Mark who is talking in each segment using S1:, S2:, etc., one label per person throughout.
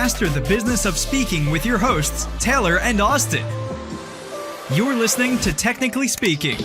S1: Master the business of speaking with your hosts, Taylor and Austin. You're listening to Technically Speaking.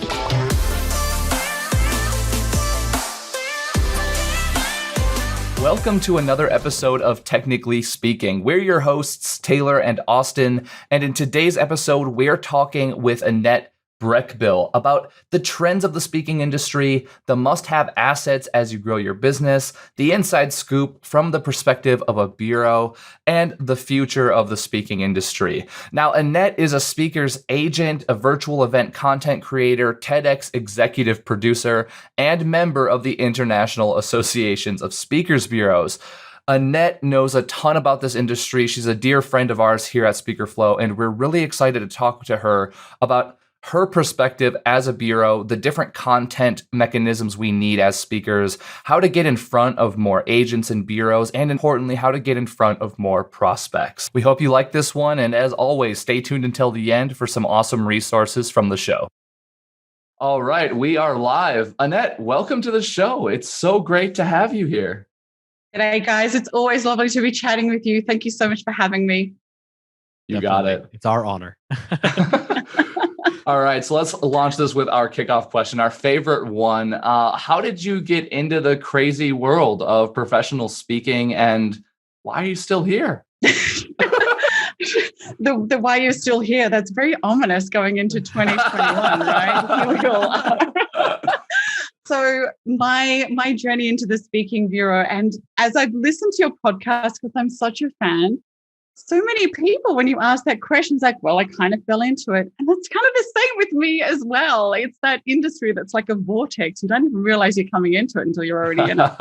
S2: Welcome to another episode of Technically Speaking. We're your hosts, Taylor and Austin, and in today's episode, we're talking with Annette Brechbill about the trends of the speaking industry, the must-have assets as you grow your business, the inside scoop from the perspective of a bureau, and the future of the speaking industry. Now, Annette is a speaker's agent, a virtual event content creator, TEDx executive producer, and member of the International Associations of Speakers Bureaus. Annette knows a ton about this industry. She's a dear friend of ours here at SpeakerFlow, and we're really excited to talk to her about her perspective as a bureau, the different content mechanisms we need as speakers, how to get in front of more agents and bureaus, and importantly, how to get in front of more prospects. We hope you like this one, and as always, stay tuned until the end for some awesome resources from the show. All right, we are live. Annette, welcome to the show. It's so great to have you here.
S3: G'day, guys. It's always lovely to be chatting with you. Thank you so much for having me.
S2: You got it.
S4: It's our honor.
S2: All right, so let's launch this with our kickoff question, our favorite one. How did you get into the crazy world of professional speaking, and why are you still here?
S3: The why you're still here, that's very ominous going into 2021, right? Here we go. So my journey into the speaking bureau, and as I've listened to your podcast, because I'm such a fan, so many people, when you ask that question, it's like, well, I kind of fell into it. And that's kind of the same with me as well. It's that industry that's like a vortex. You don't even realize you're coming into it until you're already in it.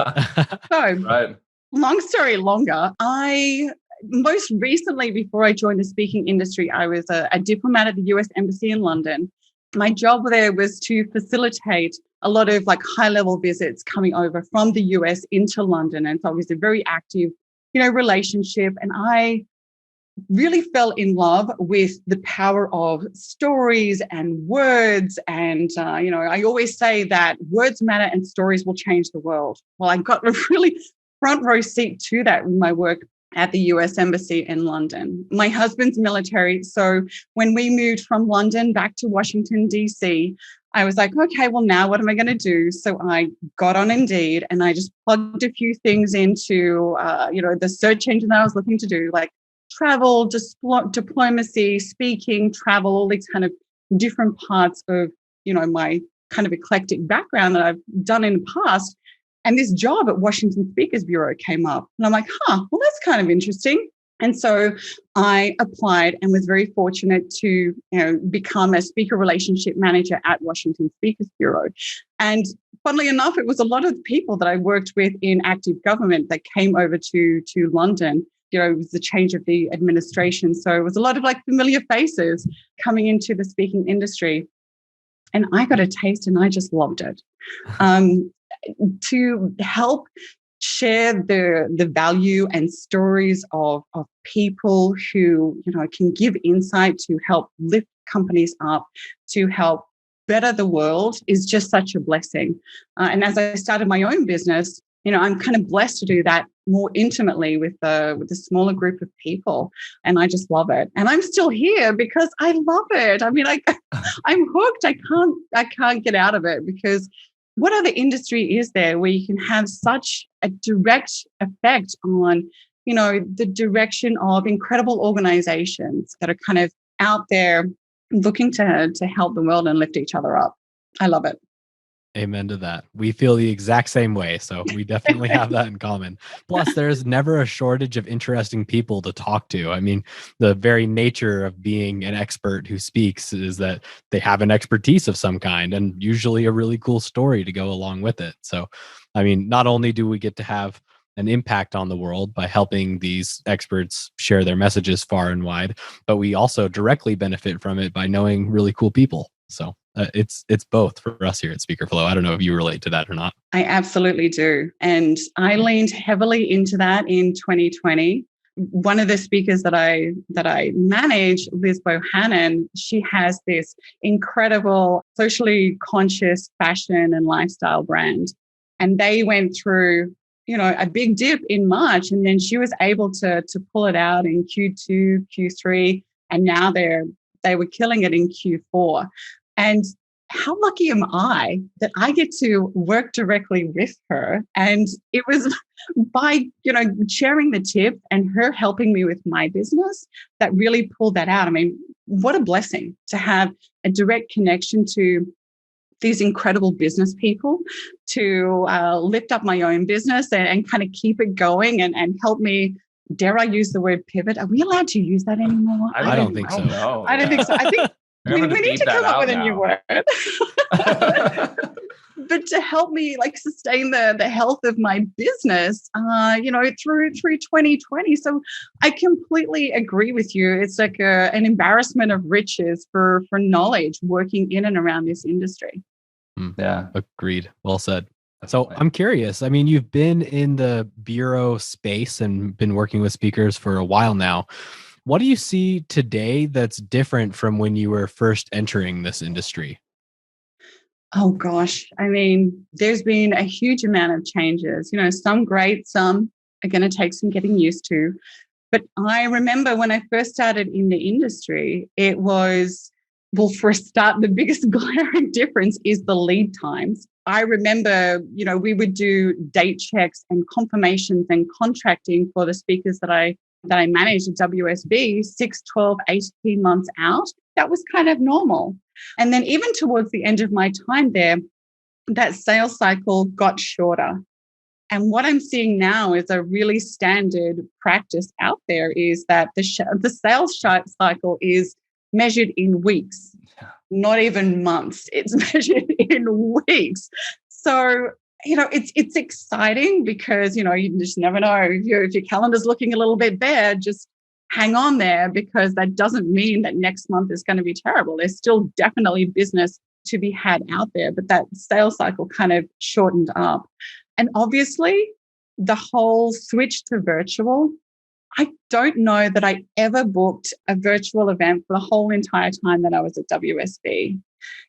S3: So, right. Long story longer, I most recently, before I joined the speaking industry, I was a diplomat at the US Embassy in London. My job there was to facilitate a lot of like high-level visits coming over from the US into London. And so it was a very active, relationship. And I really fell in love with the power of stories and words. And, I always say that words matter and stories will change the world. Well, I got a really front row seat to that with my work at the US Embassy in London. My husband's military. So when we moved from London back to Washington, D.C., I was like, okay, well, now what am I going to do? So I got on Indeed and I just plugged a few things into, the search engine that I was looking to do, like travel, diplomacy, speaking, travel, all these kind of different parts of, my kind of eclectic background that I've done in the past. And this job at Washington Speakers Bureau came up. And I'm like, well, that's kind of interesting. And so I applied and was very fortunate to become a speaker relationship manager at Washington Speakers Bureau. And funnily enough, it was a lot of the people that I worked with in active government that came over to London. It was the change of the administration. So it was a lot of like familiar faces coming into the speaking industry. And I got a taste and I just loved it. To help share the value and stories of people who, can give insight to help lift companies up, to help better the world is just such a blessing. And as I started my own business, I'm kind of blessed to do that more intimately with the smaller group of people. And I just love it. And I'm still here because I love it. I mean, I'm hooked. I can't get out of it because what other industry is there where you can have such a direct effect on, the direction of incredible organizations that are kind of out there looking to help the world and lift each other up? I love it.
S4: Amen to that. We feel the exact same way. So we definitely have that in common. Plus, there's never a shortage of interesting people to talk to. I mean, the very nature of being an expert who speaks is that they have an expertise of some kind and usually a really cool story to go along with it. So, I mean, not only do we get to have an impact on the world by helping these experts share their messages far and wide, but we also directly benefit from it by knowing really cool people. So it's both for us here at SpeakerFlow. I don't know if you relate to that or not.
S3: I absolutely do. And I leaned heavily into that in 2020. One of the speakers that I manage, Liz Bohannon, she has this incredible socially conscious fashion and lifestyle brand. And they went through a big dip in March, and then she was able to pull it out in Q2, Q3, and now they were killing it in Q4. And how lucky am I that I get to work directly with her? And it was by, sharing the tip and her helping me with my business that really pulled that out. I mean, what a blessing to have a direct connection to these incredible business people, to lift up my own business and kind of keep it going and help me. Dare I use the word pivot? Are we allowed to use that anymore?
S4: I don't think so.
S2: No,
S3: I don't think so. I think we need to come up with a new word. But to help me sustain the health of my business, through 2020. So I completely agree with you. It's like an embarrassment of riches for knowledge working in and around this industry.
S2: Yeah.
S4: Agreed. Well said. So I'm curious. I mean, you've been in the bureau space and been working with speakers for a while now. What do you see today that's different from when you were first entering this industry?
S3: Oh, gosh. I mean, there's been a huge amount of changes, some great, some are going to take some getting used to. But I remember when I first started in the industry, it was, well, for a start, the biggest glaring difference is the lead times. I remember, we would do date checks and confirmations and contracting for the speakers that I managed at WSB 6, 12, 18 months out. That was kind of normal. And then even towards the end of my time there, that sales cycle got shorter. And what I'm seeing now is a really standard practice out there is that the sales cycle is measured in weeks, not even months. It's measured in weeks. So, it's exciting because, you just never know. If your calendar's looking a little bit bare, just hang on there, because that doesn't mean that next month is going to be terrible. There's still definitely business to be had out there, but that sales cycle kind of shortened up. And obviously, the whole switch to virtual, I don't know that I ever booked a virtual event for the whole entire time that I was at WSB.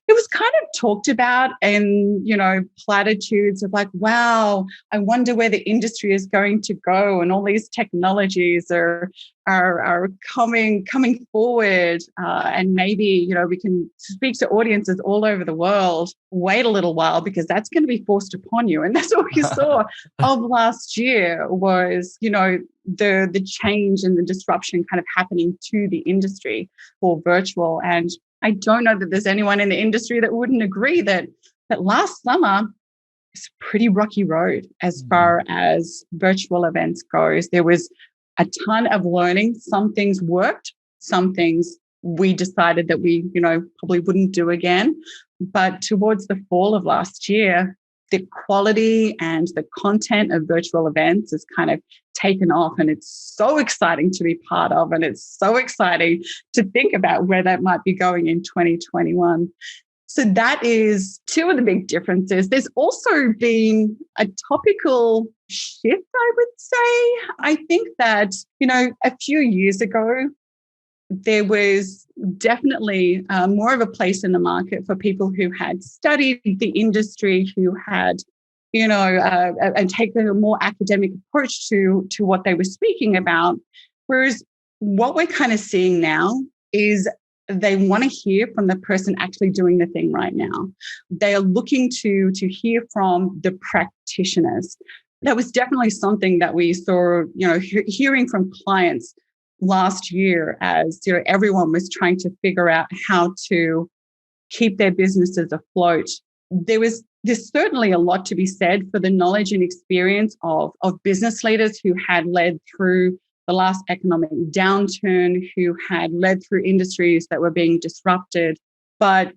S3: It was kind of talked about and, platitudes of like, wow, I wonder where the industry is going to go. And all these technologies are coming forward. And maybe, we can speak to audiences all over the world. Wait a little while, because that's going to be forced upon you. And that's what we saw of last year was, the change and the disruption kind of happening to the industry for virtual. And I don't know that there's anyone in the industry that wouldn't agree that last summer was a pretty rocky road as far as virtual events goes. There was a ton of learning. Some things worked, some things we decided that we, probably wouldn't do again. But towards the fall of last year, the quality and the content of virtual events has kind of taken off, and it's so exciting to be part of, and it's so exciting to think about where that might be going in 2021. So that is two of the big differences. There's also been a topical shift, I would say. I think that, a few years ago, there was definitely more of a place in the market for people who had studied the industry, who had, and taken a more academic approach to what they were speaking about. Whereas what we're kind of seeing now is they want to hear from the person actually doing the thing right now. They are looking to hear from the practitioners. That was definitely something that we saw, hearing from clients last year as everyone was trying to figure out how to keep their businesses afloat. There's certainly a lot to be said for the knowledge and experience of business leaders who had led through the last economic downturn, who had led through industries that were being disrupted. But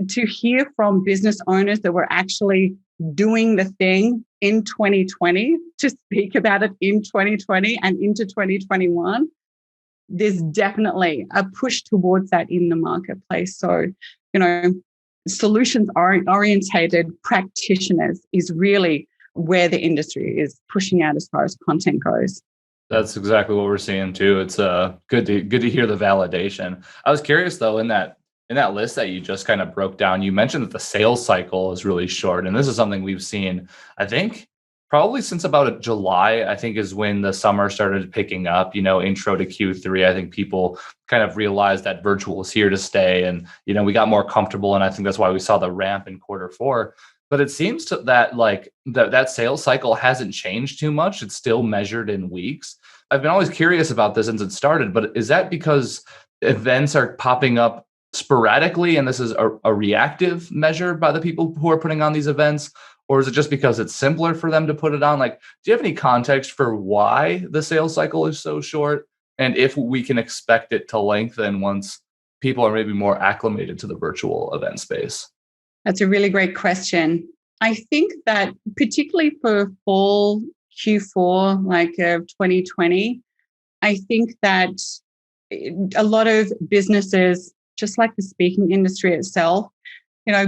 S3: to hear from business owners that were actually doing the thing in 2020, to speak about it in 2020 and into 2021, there's definitely a push towards that in the marketplace. So, solutions orientated practitioners is really where the industry is pushing out as far as content goes.
S2: That's exactly what we're seeing too. It's good to hear the validation. I was curious though, in that list that you just kind of broke down, you mentioned that the sales cycle is really short, and this is something we've seen, I think, Probably since about July, I think is when the summer started picking up, intro to Q3. I think people kind of realized that virtual is here to stay. And, we got more comfortable. And I think that's why we saw the ramp in Q4. But it seems that like that sales cycle hasn't changed too much. It's still measured in weeks. I've been always curious about this since it started, but is that because events are popping up sporadically and this is a reactive measure by the people who are putting on these events? Or is it just because it's simpler for them to put it on? Like, do you have any context for why the sales cycle is so short? And if we can expect it to lengthen once people are maybe more acclimated to the virtual event space?
S3: That's a really great question. I think that particularly for fall Q4, like 2020, I think that a lot of businesses, just like the speaking industry itself,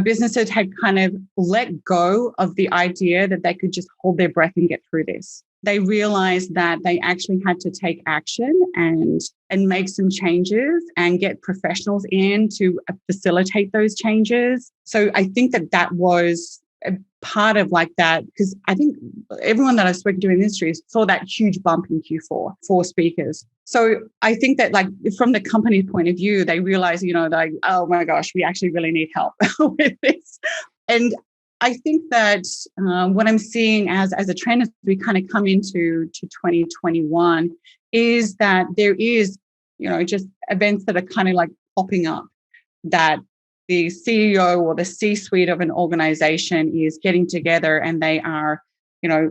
S3: businesses had kind of let go of the idea that they could just hold their breath and get through this. They realized that they actually had to take action and make some changes and get professionals in to facilitate those changes. So I think that was a part of like that, because I think everyone that I've spoken to in the industry saw that huge bump in Q4 for speakers. So I think that like from the company point of view, they realize, like, oh my gosh, we actually really need help with this. And I think that what I'm seeing as a trend as we kind of come into 2021 is that there is, just events that are kind of like popping up that the CEO or the C-suite of an organization is getting together and they are,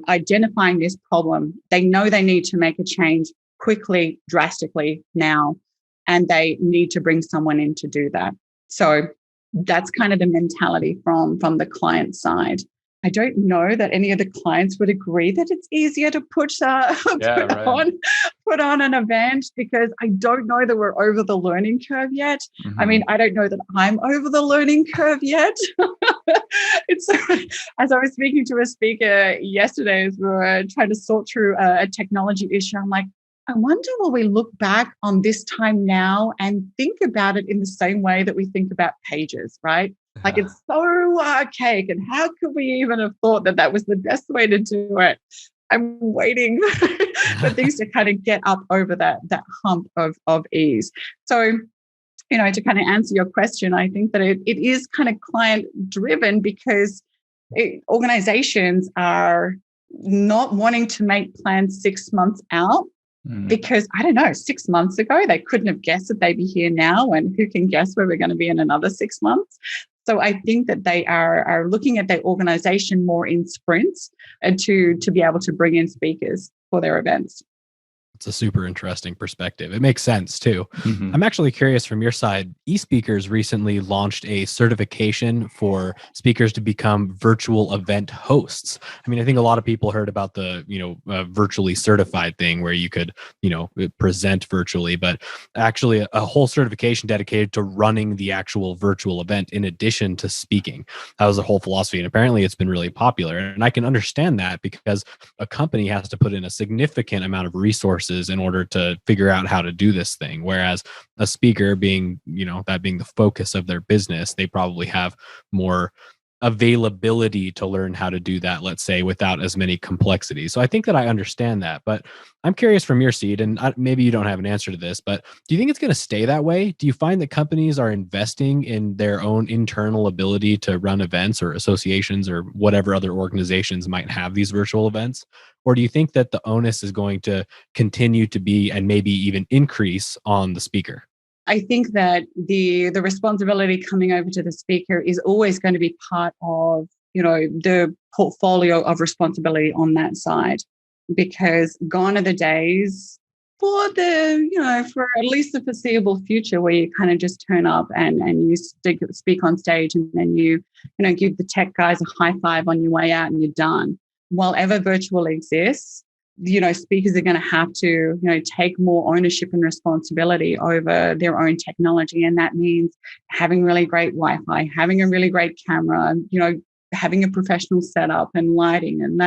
S3: identifying this problem. They know they need to make a change quickly, drastically now, and they need to bring someone in to do that. So that's kind of the mentality from the client side. I don't know that any of the clients would agree that it's easier to put on an event, because I don't know that we're over the learning curve yet. Mm-hmm. I mean, I don't know that I'm over the learning curve yet. It's as I was speaking to a speaker yesterday, as we were trying to sort through a technology issue, I'm like, I wonder will we look back on this time now and think about it in the same way that we think about pages, right? Like it's so archaic, and how could we even have thought that was the best way to do it? I'm waiting for things to kind of get up over that hump of ease. So, to kind of answer your question, I think that it is kind of client driven, because organizations are not wanting to make plans 6 months out. Because I don't know, 6 months ago, they couldn't have guessed that they'd be here now, and who can guess where we're going to be in another 6 months? So I think that they are looking at their organization more in sprints and to be able to bring in speakers for their events.
S4: It's a super interesting perspective. It makes sense too.
S2: Mm-hmm.
S4: I'm actually curious from your side. eSpeakers recently launched a certification for speakers to become virtual event hosts. I mean, I think a lot of people heard about the, virtually certified thing where you could, present virtually, but actually a whole certification dedicated to running the actual virtual event in addition to speaking. That was the whole philosophy. And apparently it's been really popular. And I can understand that because a company has to put in a significant amount of resources in order to figure out how to do this thing. Whereas a speaker being, that being the focus of their business, they probably have more availability to learn how to do that, let's say, without as many complexities. So I think that I understand that, but I'm curious from your seat, and maybe you don't have an answer to this, but do you think it's going to stay that way? Do you find that companies are investing in their own internal ability to run events or associations or whatever other organizations might have these virtual events? Or do you think that the onus is going to continue to be, and maybe even increase, on the speaker?
S3: I think that the responsibility coming over to the speaker is always going to be part of, the portfolio of responsibility on that side, because gone are the days for for at least the foreseeable future where you kind of just turn up and you speak on stage and then you give the tech guys a high five on your way out and you're done. While ever virtual exists, speakers are going to have to, take more ownership and responsibility over their own technology. And that means having really great Wi-Fi, having a really great camera, having a professional setup and lighting, and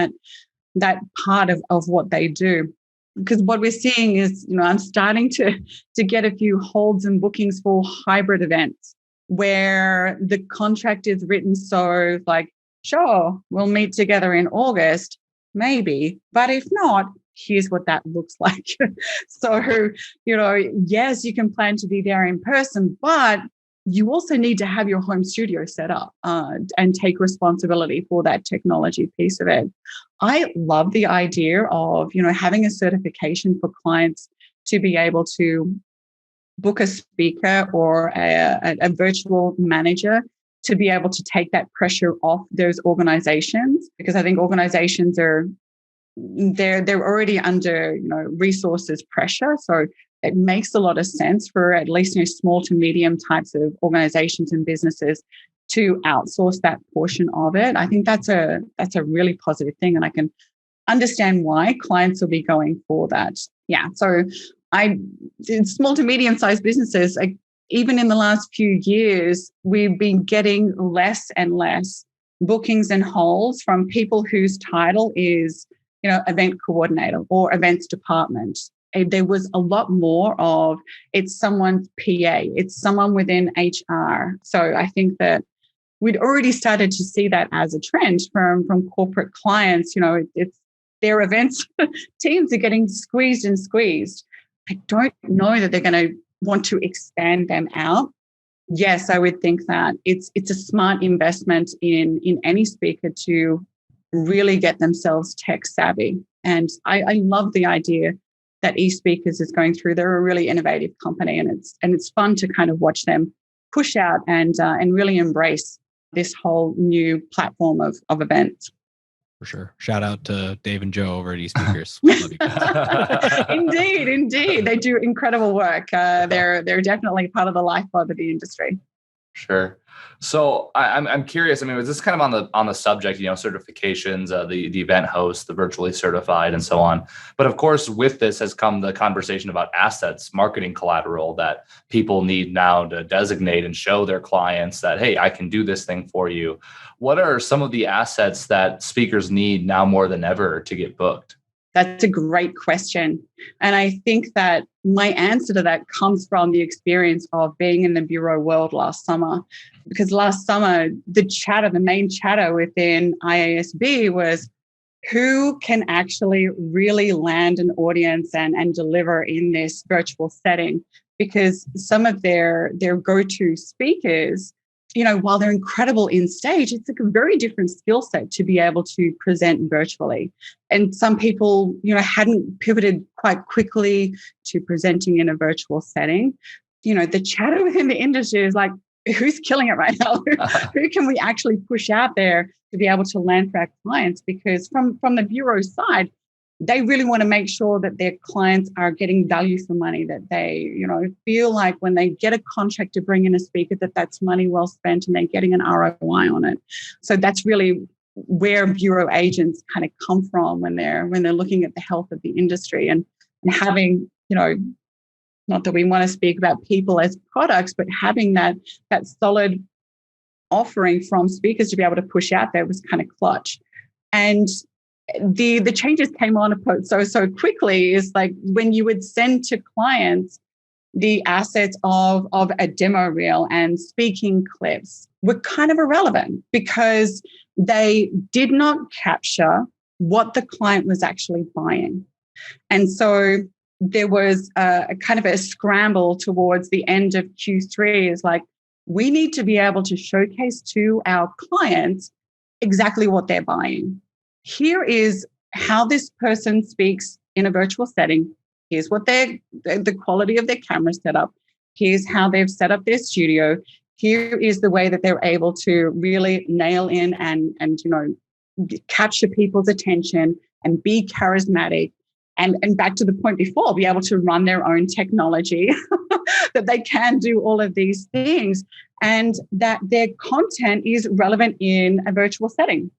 S3: that part of what they do. Because what we're seeing is, I'm starting to get a few holds and bookings for hybrid events where the contract is written so like, sure, we'll meet together in August, Maybe. But if not, here's what that looks like. So, yes, you can plan to be there in person, but you also need to have your home studio set up and take responsibility for that technology piece of it. I love the idea of, having a certification for clients to be able to book a speaker or a virtual manager to be able to take that pressure off those organizations, because I think organizations they're already under resources pressure. So it makes a lot of sense for at least small to medium types of organizations and businesses to outsource that portion of it. I think that's a really positive thing, and I can understand why clients will be going for that. Yeah. So in small to medium sized businesses, even in the last few years, we've been getting less and less bookings and holds from people whose title is event coordinator or events department. There was a lot more of it's someone's PA, it's someone within HR. So I think that we'd already started to see that as a trend from corporate clients. It's their events teams are getting squeezed and squeezed. I don't know that they're going to want to expand them out. Yes, I would think that it's a smart investment in any speaker to really get themselves tech savvy. And I love the idea that eSpeakers is going through. They're a really innovative company, and it's fun to kind of watch them push out and really embrace this whole new platform of events.
S4: For sure. Shout out to Dave and Joe over at eSpeakers. Love you guys.
S3: Indeed. They do incredible work. They're definitely part of the lifeblood of the industry.
S2: Sure. So I'm curious. I mean, was this kind of on the subject, certifications, the event host, the virtually certified, and so on. But of course, with this has come the conversation about assets, marketing collateral that people need now to designate and show their clients that, hey, I can do this thing for you. What are some of the assets that speakers need now more than ever to get booked?
S3: That's a great question. And I think that my answer to that comes from the experience of being in the bureau world last summer. Because last summer, the main chatter within IASB was who can actually really land an audience and deliver in this virtual setting. Because some of their go-to speakers, while they're incredible in stage, it's a very different skill set to be able to present virtually. And some people, hadn't pivoted quite quickly to presenting in a virtual setting. The chatter within the industry is like, who's killing it right now? Who can we actually push out there to be able to land for our clients? Because from the bureau side, they really want to make sure that their clients are getting value for money, that they, feel like when they get a contract to bring in a speaker, that's money well spent and they're getting an ROI on it. So that's really where bureau agents kind of come from when they're looking at the health of the industry and having, not that we want to speak about people as products, but having that solid offering from speakers to be able to push out there was kind of clutch. And the changes came on so quickly is like when you would send to clients the assets of a demo reel and speaking clips were kind of irrelevant because they did not capture what the client was actually buying. And so there was a kind of a scramble towards the end of Q3 is like, we need to be able to showcase to our clients exactly what they're buying. Here is how this person speaks in a virtual setting. Here's what the quality of their camera set up. Here's how they've set up their studio. Here is the way that they're able to really nail in and capture people's attention and be charismatic. And back to the point before, be able to run their own technology, that they can do all of these things and that their content is relevant in a virtual setting.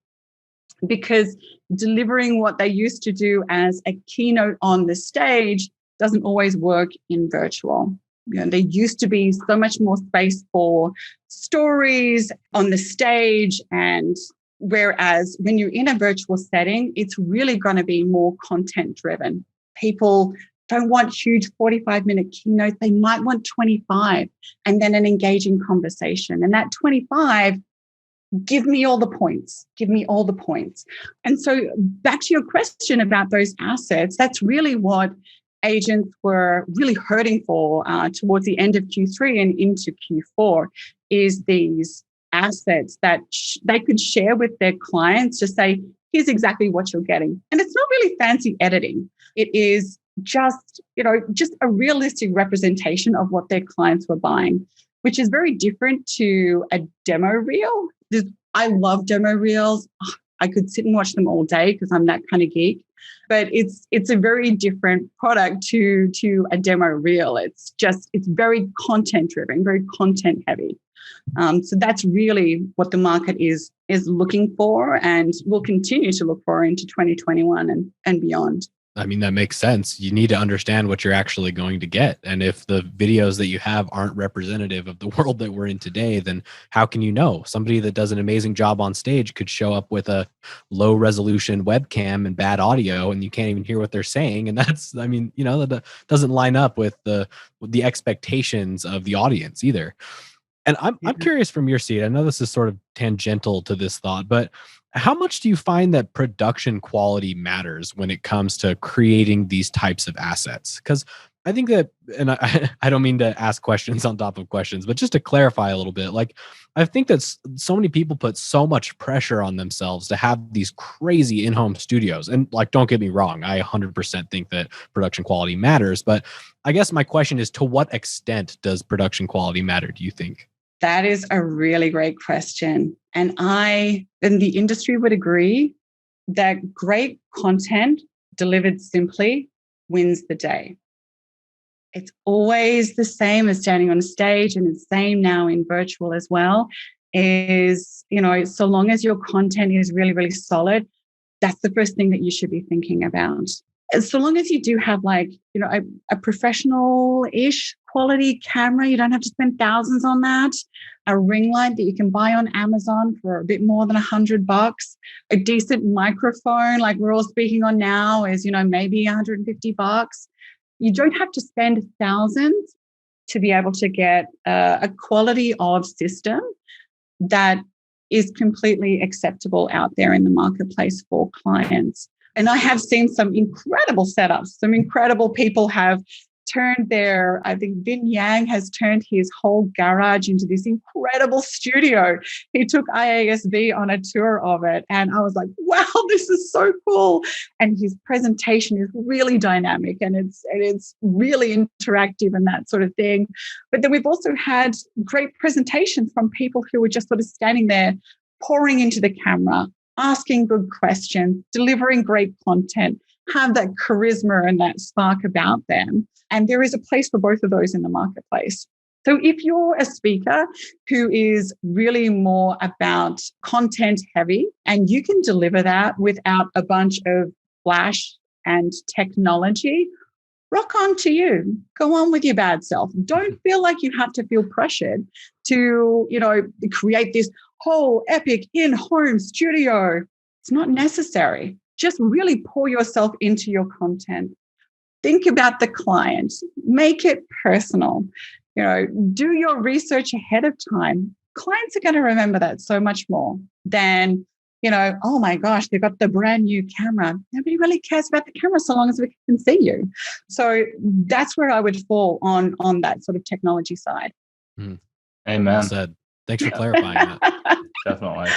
S3: Because delivering what they used to do as a keynote on the stage doesn't always work in virtual. There used to be so much more space for stories on the stage, and whereas when you're in a virtual setting, it's really going to be more content driven. People don't want huge 45-minute keynotes. They might want 25 and then an engaging conversation. And that 25 Give me all the points. Give me all the points. And so back to your question about those assets, that's really what agents were really hurting for towards the end of Q3 and into Q4, is these assets that they could share with their clients to say, here's exactly what you're getting. And it's not really fancy editing. It is just a realistic representation of what their clients were buying, which is very different to a demo reel. I love demo reels. I could sit and watch them all day because I'm that kind of geek. But it's a very different product to a demo reel. It's very content driven, very content heavy. So that's really what the market is looking for, and will continue to look for into 2021 and beyond.
S4: I mean, that makes sense. You need to understand what you're actually going to get. And if the videos that you have aren't representative of the world that we're in today, then how can you know? Somebody that does an amazing job on stage could show up with a low resolution webcam and bad audio, and you can't even hear what they're saying. And that doesn't line up with the expectations of the audience either. And I'm curious from your seat, I know this is sort of tangential to this thought, but how much do you find that production quality matters when it comes to creating these types of assets? Because I think that, and I don't mean to ask questions on top of questions, but just to clarify a little bit, like, I think that so many people put so much pressure on themselves to have these crazy in-home studios. And like, don't get me wrong, I 100% think that production quality matters. But I guess my question is, to what extent does production quality matter, do you think?
S3: That is a really great question. And the industry would agree that great content delivered simply wins the day. It's always the same as standing on a stage, and it's the same now in virtual as well, is, so long as your content is really, really solid, that's the first thing that you should be thinking about. So long as you do have a professional-ish quality camera, you don't have to spend thousands on that. A ring light that you can buy on Amazon for a bit more than $100. A decent microphone like we're all speaking on now is, maybe $150. You don't have to spend thousands to be able to get a quality of system that is completely acceptable out there in the marketplace for clients. And I have seen some incredible setups. Some incredible people have turned I think Vin Yang has turned his whole garage into this incredible studio. He took IASB on a tour of it, and I was like, wow, this is so cool. And his presentation is really dynamic, and it's really interactive and that sort of thing. But then we've also had great presentations from people who were just sort of standing there, pouring into the camera, asking good questions, delivering great content, have that charisma and that spark about them. And there is a place for both of those in the marketplace. So if you're a speaker who is really more about content heavy, and you can deliver that without a bunch of flash and technology, rock on to you. Go on with your bad self. Don't feel like you have to feel pressured to, create this whole epic in-home studio. It's not necessary. Just really pour yourself into your content. Think about the client. Make it personal. Do your research ahead of time. Clients are going to remember that so much more than, oh my gosh, they've got the brand new camera. Nobody really cares about the camera so long as we can see you. So that's where I would fall on that sort of technology side.
S2: Amen.
S4: Well said. Thanks for clarifying that.
S2: Definitely.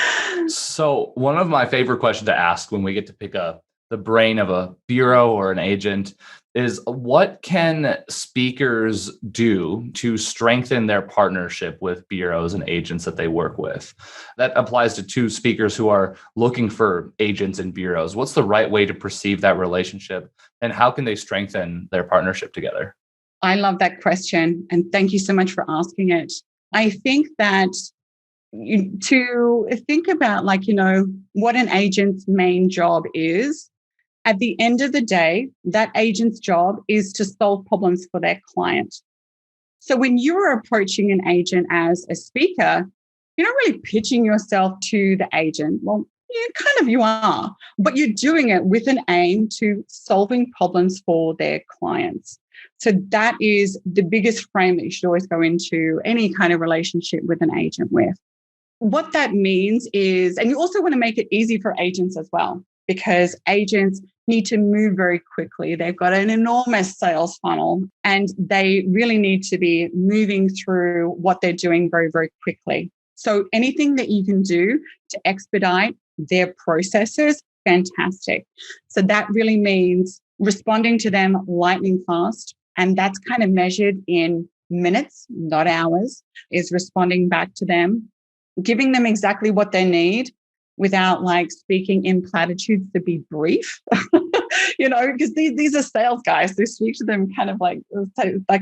S2: So one of my favorite questions to ask when we get to pick the brain of a bureau or an agent is, what can speakers do to strengthen their partnership with bureaus and agents that they work with? That applies to speakers who are looking for agents and bureaus. What's the right way to perceive that relationship, and how can they strengthen their partnership together?
S3: I love that question, and thank you so much for asking it. I think that to think about what an agent's main job is, at the end of the day, that agent's job is to solve problems for their client. So when you're approaching an agent as a speaker, you're not really pitching yourself to the agent. Well, you are, but you're doing it with an aim to solving problems for their clients. So that is the biggest frame that you should always go into any kind of relationship with an agent with. what that means is, and you also want to make it easy for agents as well, because agents need to move very quickly. They've got an enormous sales funnel and they really need to be moving through what they're doing very, very quickly. So anything that you can do to expedite their processes, fantastic. So that really means responding to them lightning fast. And that's kind of measured in minutes, not hours, is responding back to them, giving them exactly what they need without like speaking in platitudes to be brief, because these are sales guys. They speak to them kind of like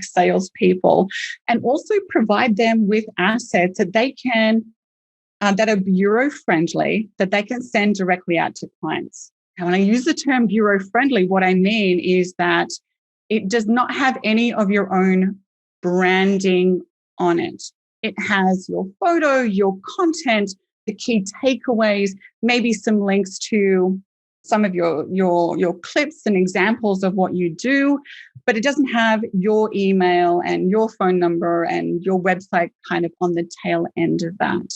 S3: salespeople, and also provide them with assets that they can, that are bureau friendly, that they can send directly out to clients. And when I use the term bureau friendly, what I mean is that it does not have any of your own branding on it. It has your photo, your content, the key takeaways, maybe some links to some of your clips and examples of what you do, but it doesn't have your email and your phone number and your website kind of on the tail end of that.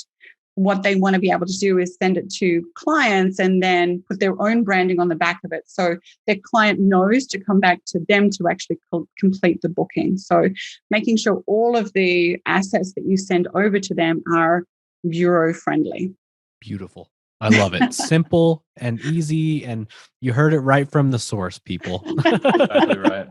S3: What they want to be able to do is send it to clients and then put their own branding on the back of it. So their client knows to come back to them to actually complete the booking. So making sure all of the assets that you send over to them are bureau friendly.
S4: Beautiful. I love it. Simple and easy. And you heard it right from the source, people.
S2: Exactly right.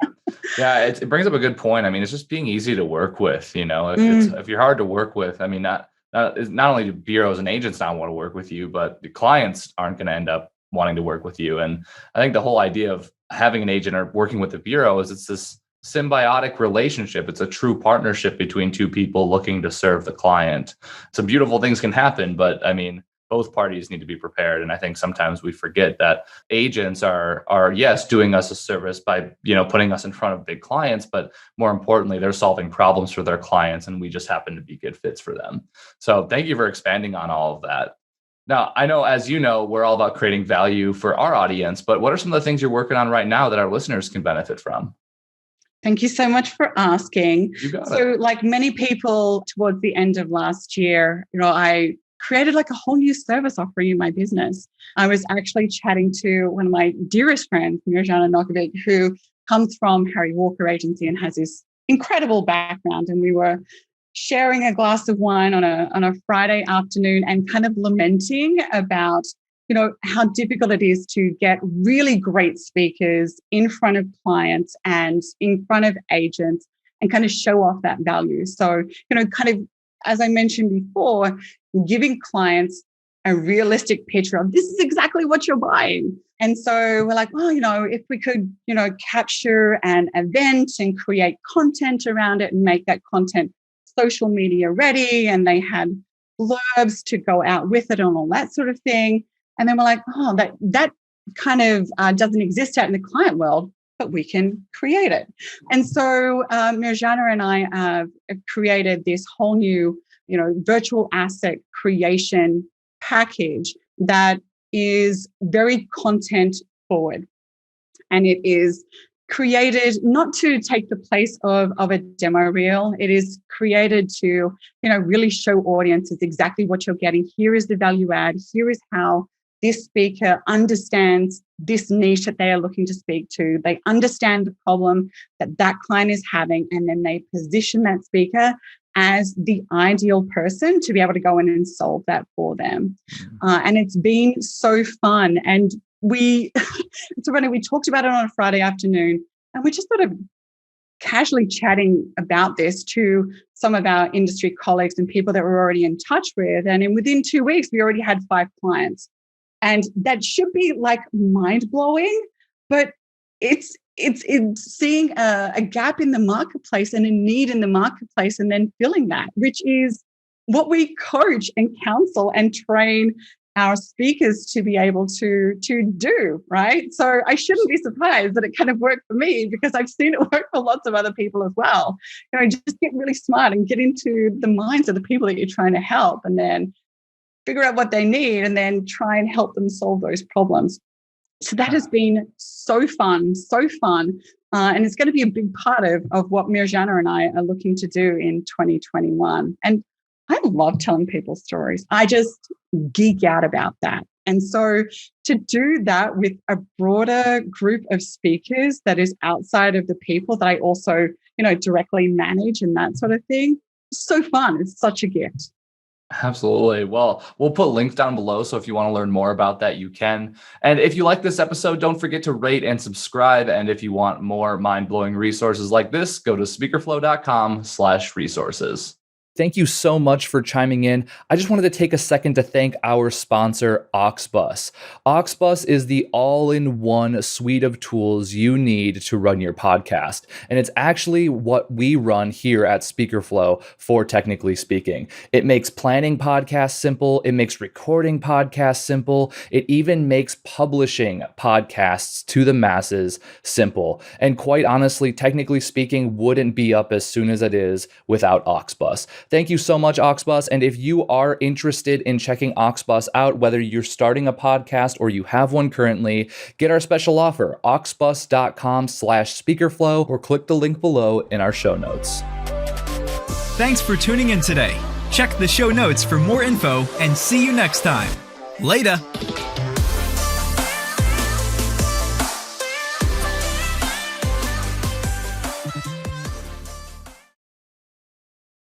S2: Yeah, it brings up a good point. I mean, it's just being easy to work with. If you're hard to work with, I mean, not only do bureaus and agents not want to work with you, but the clients aren't going to end up wanting to work with you. And I think the whole idea of having an agent or working with the bureau is it's this symbiotic relationship. It's a true partnership between two people looking to serve the client. Some beautiful things can happen, but I mean, both parties need to be prepared. And I think sometimes we forget that agents are yes, doing us a service by, putting us in front of big clients, but more importantly, they're solving problems for their clients and we just happen to be good fits for them. So thank you for expanding on all of that. Now, I know, as you know, we're all about creating value for our audience, but what are some of the things you're working on right now that our listeners can benefit from?
S3: Thank you so much for asking.
S2: You got it.
S3: So like many people towards the end of last year, I created like a whole new service offering in my business. I was actually chatting to one of my dearest friends, Mirjana Nokovic, who comes from Harry Walker Agency and has this incredible background. And we were sharing a glass of wine on a Friday afternoon and kind of lamenting about, how difficult it is to get really great speakers in front of clients and in front of agents and kind of show off that value. So, kind of, as I mentioned before, giving clients a realistic picture of this is exactly what you're buying. And so we're like, well, if we could, capture an event and create content around it and make that content social media ready, and they had blurbs to go out with it and all that sort of thing. And then we're like, oh, that kind of doesn't exist out in the client world, but we can create it. And so Mirjana and I have created this whole new, virtual asset creation package that is very content forward. And it is created not to take the place of a demo reel. It is created to, really show audiences exactly what you're getting. Here is the value add. Here is how this speaker understands this niche that they are looking to speak to. They understand the problem that client is having, and then they position that speaker as the ideal person to be able to go in and solve that for them. And it's been so fun. And we talked about it on a Friday afternoon, and we just sort of casually chatting about this to some of our industry colleagues and people that we're already in touch with. And within 2 weeks, we already had 5 clients. And that should be like mind blowing, but it's seeing a gap in the marketplace and a need in the marketplace, and then filling that, which is what we coach and counsel and train our speakers to be able to do, right? So I shouldn't be surprised that it kind of worked for me, because I've seen it work for lots of other people as well. Just get really smart and get into the minds of the people that you're trying to help, and then figure out what they need and then try and help them solve those problems. So that has been so fun. And it's going to be a big part of what Mirjana and I are looking to do in 2021. And I love telling people stories. I just geek out about that. And so to do that with a broader group of speakers that is outside of the people that I also, directly manage and that sort of thing, it's so fun. It's such a gift.
S2: Absolutely. Well, we'll put links down below. So if you want to learn more about that, you can. And if you like this episode, don't forget to rate and subscribe. And if you want more mind-blowing resources like this, go to speakerflow.com/resources. Thank you so much for chiming in. I just wanted to take a second to thank our sponsor, Auxbus. Auxbus is the all-in-one suite of tools you need to run your podcast. And it's actually what we run here at SpeakerFlow for Technically Speaking. It makes planning podcasts simple. It makes recording podcasts simple. It even makes publishing podcasts to the masses simple. And quite honestly, Technically Speaking wouldn't be up as soon as it is without Auxbus. Thank you so much, Auxbus. And if you are interested in checking Auxbus out, whether you're starting a podcast or you have one currently, get our special offer, auxbus.com/speakerflow, or click the link below in our show notes.
S1: Thanks for tuning in today. Check the show notes for more info and see you next time. Later.